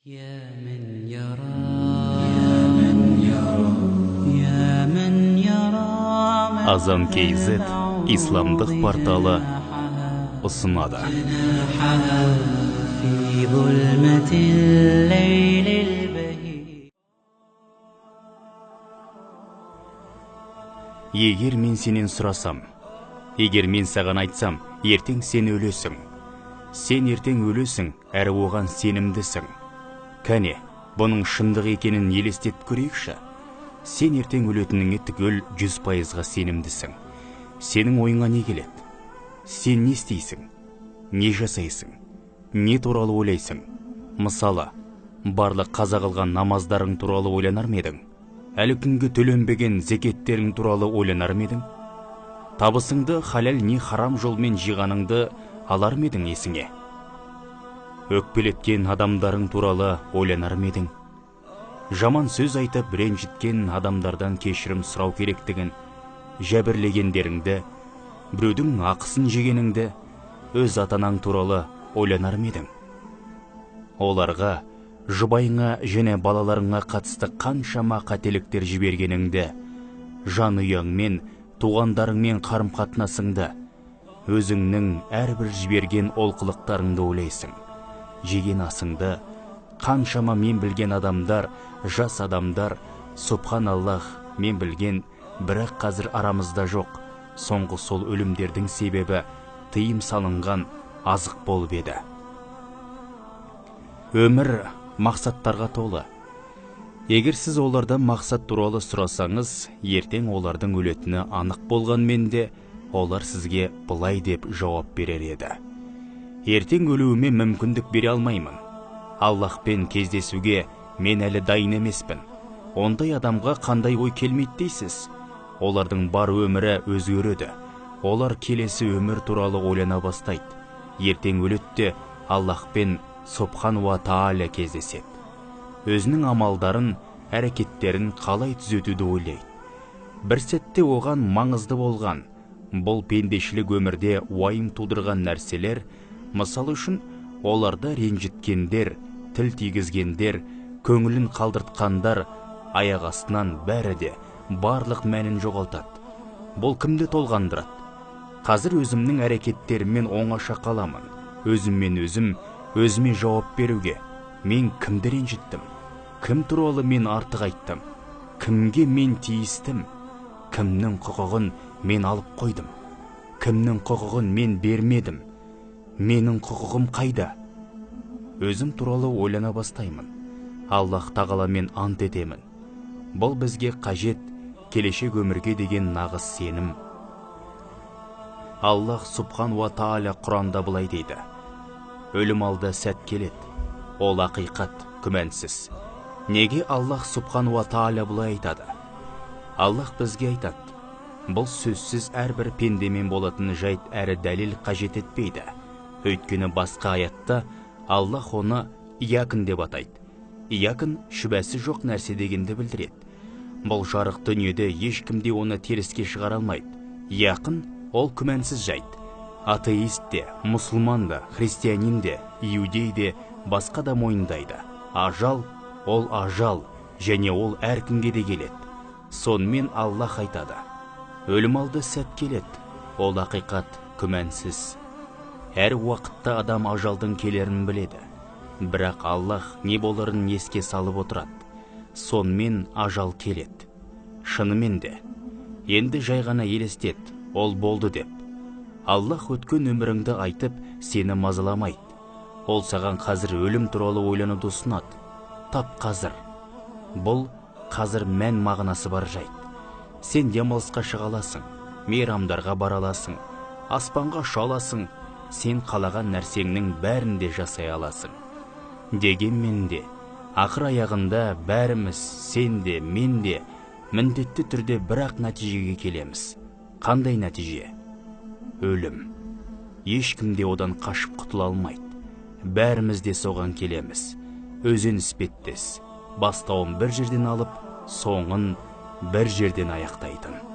يا من يرى يا من يرى يا من يرى Azan KZ исламдық порталы ұсынады. في ظلمة الليل البهيج. Егер мен сенен сұрасам, егер мен саған айтсам, ертең сен өлесің. Сен ертең өлесің, әрі оған сенімдісің. Кәне, бұның шындық екенін елестет көрейікші. Сен ертең өлетініңе түгел 100%-ға сенімдісің. Сенің ойыңа не келеді? Сен не істейсің? Не жасайсың? Не туралы ойлайсың? Мысалы, барлық қаза қылған намаздарың туралы ойланар ма едің? Әлі күнге төленбеген зекеттерің туралы ойланар ма едің? Табысыңды халал не харам жолмен жиғаныңды алар ма едің есіңе? Өкпелеткен адамдарың туралы ойланар ма едің? Жаман сөз айтып ренжіткен адамдардан кешірім сұрау керектігін, жәбірлегендеріңді, біреудің ақысын жегеніңді, өз ата-анаң туралы ойланар ма едің? Оларға, жұбайыңа және балаларыңа қатысты қаншама қателіктер жібергеніңді, жанұяңмен, туғандарыңмен қарым-қатынасыңды, өзіңнің әрбір жіберген олқылықтарыңды ойлайсың. Жеген асыңды, қаншама мен білген адамдар, жас адамдар, субханаллах, мен білген, бірақ қазір арамызда жоқ. Соңғы сол өлімдердің себебі тыйым салынған азық болып еді. Өмір мақсаттарға толы. Егер сіз олардан мақсат туралы сұрасаңыз, ертең олардың өлетіні анық болғанмен де, олар сізге былай деп жауап берер еді. Ертең өлуіме мүмкіндік бере алмаймын. Аллахпен кездесуге мен әлі дайын емеспін. Ондай адамға қандай ой келмейді дейсіз? Олардың бар өмірі өзгереді. Олар келесі өмір туралы ойлана бастайды. Ертең өлетте Аллахпен Субхану ва Тааля кездеседі. Өзінің амалдарын, әрекеттерін қалай түзетуді ойлайды. Бір сәтте оған маңызды болған, бұл пендешілік өмірде уайым тудырған нәрселер, мысалы үшін, оларда ренжіткендер, тіл тигізгендер, көңілін қалдыртқандар, аяқ астынан бәрі де барлық мәнін жоғалтады. Бұл кімді толғандырады? Қазір өзімнің әрекеттеріммен оңаша қаламын. Өзіме жауап беруге. Мен кімді ренжіттім? Кім туралы мен артық айттым? Кімге мен тиістім? Кімнің құқығын мен алып қойдым? Кімнің құқығын мен бермедім? Менің құқығым қайда? Өзім туралы ойлана бастаймын. Аллах тағаламен ант етемін. Бұл бізге қажет, келешек өмірге деген нағыз сенім. Аллах Субхан ва Тааля Құранда былай дейді: өлім алда сәт келеді. Ол ақиқат, күмәнсіз. Неге Аллах Субхан ва Тааля былай айтады? Аллах бізге айтады: бұл сөзсіз әрбір пендемен болатын жайт әрі дәлел қажет етпейді. Өйткені басқа аятта Аллах оны Иякын деп атайды. Иякын шүбәсі жоқ нәрсе дегенді білдіреді. Бұл жарық дүниеде ешкімде оны теріске шығара алмайды. Иякын ол күмәнсіз жайт. Атеист де, мұсылман да, христианин де, иудей де, басқа да мойындайды. Ажал, ол ажал, және ол әркімге де келеді. Сонымен Аллах айтады: өлім алды сәт келеді. Ол ақиқат, күмәнсіз. Әр уақытта адам ажалдың келерін біледі. Бірақ Аллах не боларын еске салып отырады. Сонымен ажал келеді. Шынымен де. Енді жай ғана елестет, ол болды деп. Аллах өткен өміріңді айтып, сені мазаламайды. Ол саған қазір өлім туралы ойлануды ұсынады. Тап қазір. Бұл қазір мән мағынасы бар жайт. Сен демалысқа шыға аласың, мейрамдарға бара аласың, аспанға ұша аласың, сен қалаған нәрсеңнің бәрін де жасай аласың. Дегенмен де, ақыр аяғында бәріміз, сен де, мен де, міндетті түрде бірақ нәтижеге келеміз. Қандай нәтиже? Өлім. Ешкім де одан қашып құтыла алмайды. Бәріміз де соған келеміз. Өзен іспеттес. Бастауын бір жерден алып, соңын бір жерден аяқтайтын.